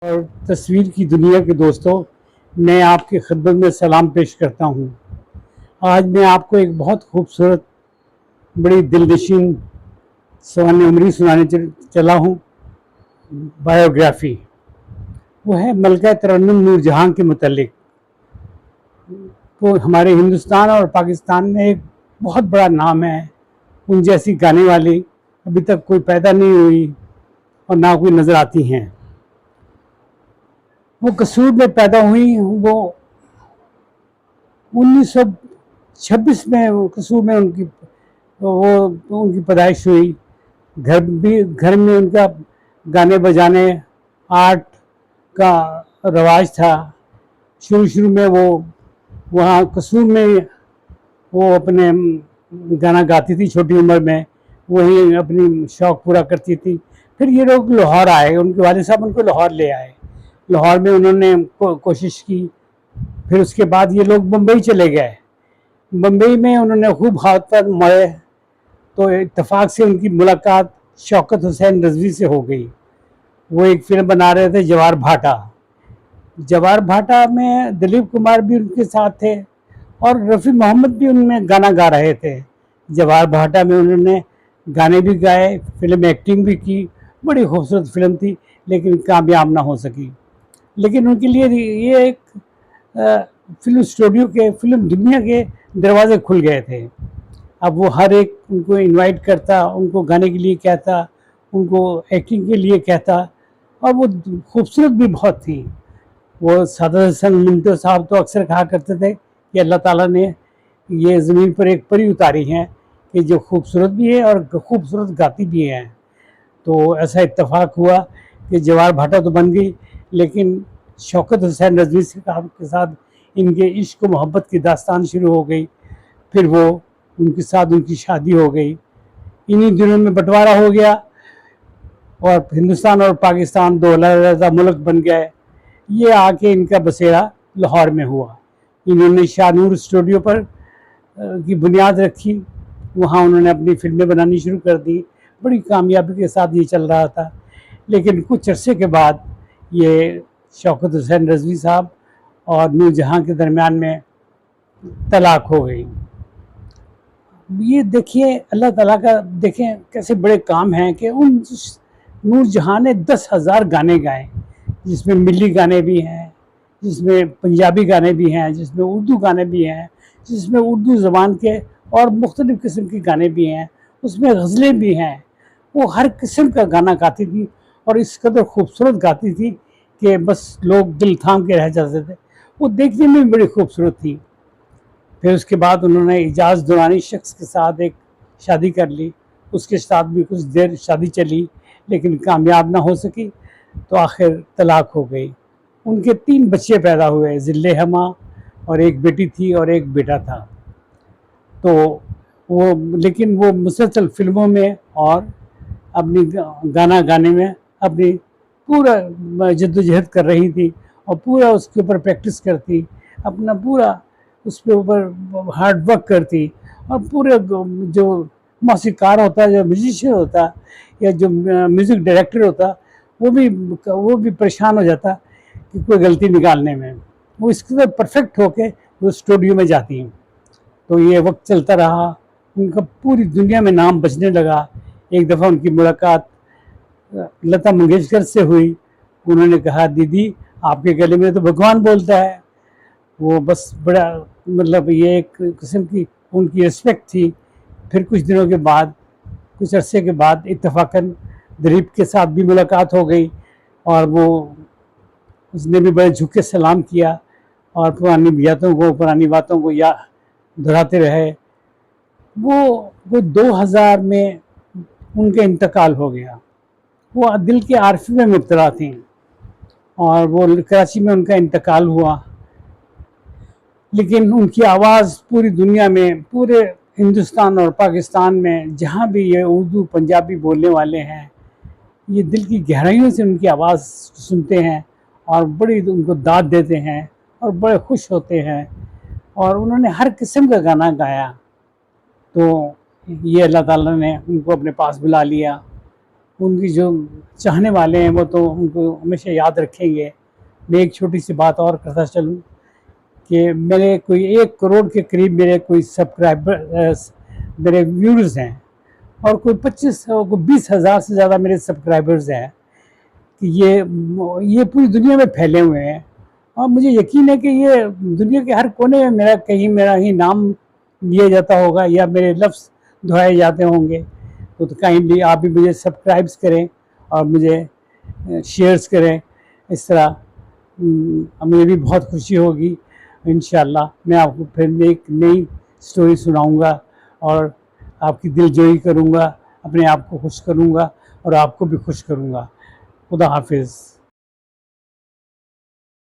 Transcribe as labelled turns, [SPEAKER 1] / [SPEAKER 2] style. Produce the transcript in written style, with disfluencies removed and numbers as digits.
[SPEAKER 1] और तस्वीर की दुनिया के दोस्तों, मैं आपकी खिदमत में सलाम पेश करता हूँ। आज मैं आपको एक बहुत खूबसूरत, बड़ी दिलनशीन सवान उमरी सुनाने चला हूँ। बायोग्राफी वो है मलका तरन्नुम नूरजहां के मुतल्लिक। वो हमारे हिंदुस्तान और पाकिस्तान में एक बहुत बड़ा नाम है। उन जैसी गाने वाली अभी तक कोई पैदा नहीं हुई और ना कोई नज़र आती हैं। वो कसूर में पैदा हुई। वो 1926 में वो कसूर में उनकी पैदाइश हुई। घर में उनका गाने बजाने, आर्ट का रवाज था। शुरू शुरू में वो वहाँ कसूर में वो अपने गाना गाती थी छोटी उम्र में, वहीं अपनी शौक़ पूरा करती थी। फिर ये लोग लाहौर आए, उनके वालिद साहब उनको लाहौर ले आए। लाहौर में उन्होंने कोशिश की। फिर उसके बाद ये लोग बम्बई चले गए। बम्बई में उन्होंने खूब हाथ मारे, तो इत्तेफाक से उनकी मुलाकात शौकत हुसैन रज़वी से हो गई। वो एक फिल्म बना रहे थे जवार भाटा। जवार भाटा में दिलीप कुमार भी उनके साथ थे और रफ़ी मोहम्मद भी उनमें गाना गा रहे थे। जवार भाटा में उन्होंने गाने भी गाए, फिल्म एक्टिंग भी की। बड़ी खूबसूरत फिल्म थी, लेकिन कामयाब ना हो सकी। लेकिन उनके लिए ये एक फिल्म स्टूडियो के, फिल्म दुनिया के दरवाजे खुल गए थे। अब वो हर एक उनको इनवाइट करता, उनको गाने के लिए कहता, उनको एक्टिंग के लिए कहता, और वो खूबसूरत भी बहुत थी। वो सादत हसन मिंटो साहब तो अक्सर कहा करते थे कि अल्लाह ताला ने ये ज़मीन पर एक परी उतारी हैं कि जो खूबसूरत भी है और खूबसूरत गाती भी हैं। तो ऐसा इत्तेफाक हुआ कि जवार भाटा तो बन गई, लेकिन शौकत हुसैन रज़वी साहब के साथ इनके इश्क व मोहब्बत की दास्तान शुरू हो गई। फिर वो उनके साथ उनकी शादी हो गई। इन्हीं दिनों में बंटवारा हो गया और हिंदुस्तान और पाकिस्तान दो अलग-अलग मुल्क बन गए। ये आके इनका बसेरा लाहौर में हुआ। इन्होंने शाहनूर स्टूडियो पर की बुनियाद रखी। वहाँ उन्होंने अपनी फिल्में बनानी शुरू कर दी। बड़ी कामयाबी के साथ ये चल रहा था। लेकिन कुछ अरसे के बाद ये शौकत हुसैन रज़वी साहब और नूरजहां के दरमियान में तलाक हो गई। ये देखिए अल्लाह ताला का, देखें कैसे बड़े काम हैं कि उन नूरजहां ने 10,000 गाने गाए, जिसमें मिली गाने भी हैं, जिसमें पंजाबी गाने भी हैं, जिसमें उर्दू गाने भी हैं, जिसमें उर्दू ज़बान के और मुख्तलिफ़ किस्म के गाने भी हैं, उसमें गज़लें भी हैं। वो हर किस्म का गाना गाती थी और इस कदर खूबसूरत गाती थी कि बस लोग दिल थाम के रह जाते थे। वो देखने में भी बड़ी खूबसूरत थी। फिर उसके बाद उन्होंने इजाज़ दुरानी शख्स के साथ एक शादी कर ली। उसके साथ भी कुछ देर शादी चली, लेकिन कामयाब ना हो सकी, तो आखिर तलाक हो गई। उनके 3 बच्चे पैदा हुए, ज़िल्ले हमा, और एक बेटी थी और एक बेटा था। तो वो, लेकिन वो मुसलसल फ़िल्मों में और अपनी गाना गाने में अपनी पूरा जद्दोजहद कर रही थी और पूरा उसके ऊपर प्रैक्टिस करती, अपना पूरा उसके ऊपर हार्ड वर्क करती। और पूरे जो मौसीकार होता है, जो म्यूजिशियन होता, या जो म्यूज़िक डायरेक्टर होता, वो भी परेशान हो जाता कि कोई गलती निकालने में। वो इसके साथ परफेक्ट होके वो स्टूडियो में जाती हैं। तो ये वक्त चलता रहा, उनका पूरी दुनिया में नाम बजने लगा। एक दफ़ा उनकी मुलाकात लता मंगेशकर से हुई। उन्होंने कहा, दीदी आपके गले में तो भगवान बोलता है। वो बस बड़ा, मतलब ये एक किस्म की उनकी रिस्पेक्ट थी। फिर कुछ दिनों के बाद, कुछ अरसे के बाद इत्तेफाकन दिलीप के साथ भी मुलाकात हो गई और वो उसने भी बड़े झुक के सलाम किया और पुरानी बातों को या दोहराते रहे। वो 2000 में उनका इंतकाल हो गया। वो दिल के आरफी में मुब्तला थी और वो कराची में उनका इंतकाल हुआ। लेकिन उनकी आवाज़ पूरी दुनिया में, पूरे हिंदुस्तान और पाकिस्तान में जहाँ भी ये उर्दू पंजाबी बोलने वाले हैं, ये दिल की गहराइयों से उनकी आवाज़ सुनते हैं और बड़ी उनको दाद देते हैं और बड़े खुश होते हैं। और उन्होंने हर किस्म का गाना गाया। तो ये अल्लाह ताला ने उनको अपने पास बुला लिया उनकी जो चाहने वाले हैं वो तो उनको हमेशा याद रखेंगे। मैं एक छोटी सी बात और करता चलूँ कि मेरे कोई 1 करोड़ के करीब मेरे कोई सब्सक्राइबर मेरे व्यूअर्स हैं, और कोई 25 कोई 20,000 से ज़्यादा मेरे सब्सक्राइबर्स हैं, कि ये पूरी दुनिया में फैले हुए हैं। और मुझे यकीन है कि ये दुनिया के हर कोने में मेरा ही नाम लिया जाता होगा या मेरे लफ्ज़ दोहराए जाते होंगे। तो काइंडली आप भी मुझे सब्सक्राइब्स करें और मुझे शेयर्स करें। इस तरह मुझे भी बहुत खुशी होगी। इंशाल्लाह मैं आपको फिर एक नई स्टोरी सुनाऊंगा और आपकी दिलजोई करूंगा, अपने आप को खुश करूंगा और आपको भी खुश करूंगा। खुदा हाफिज़।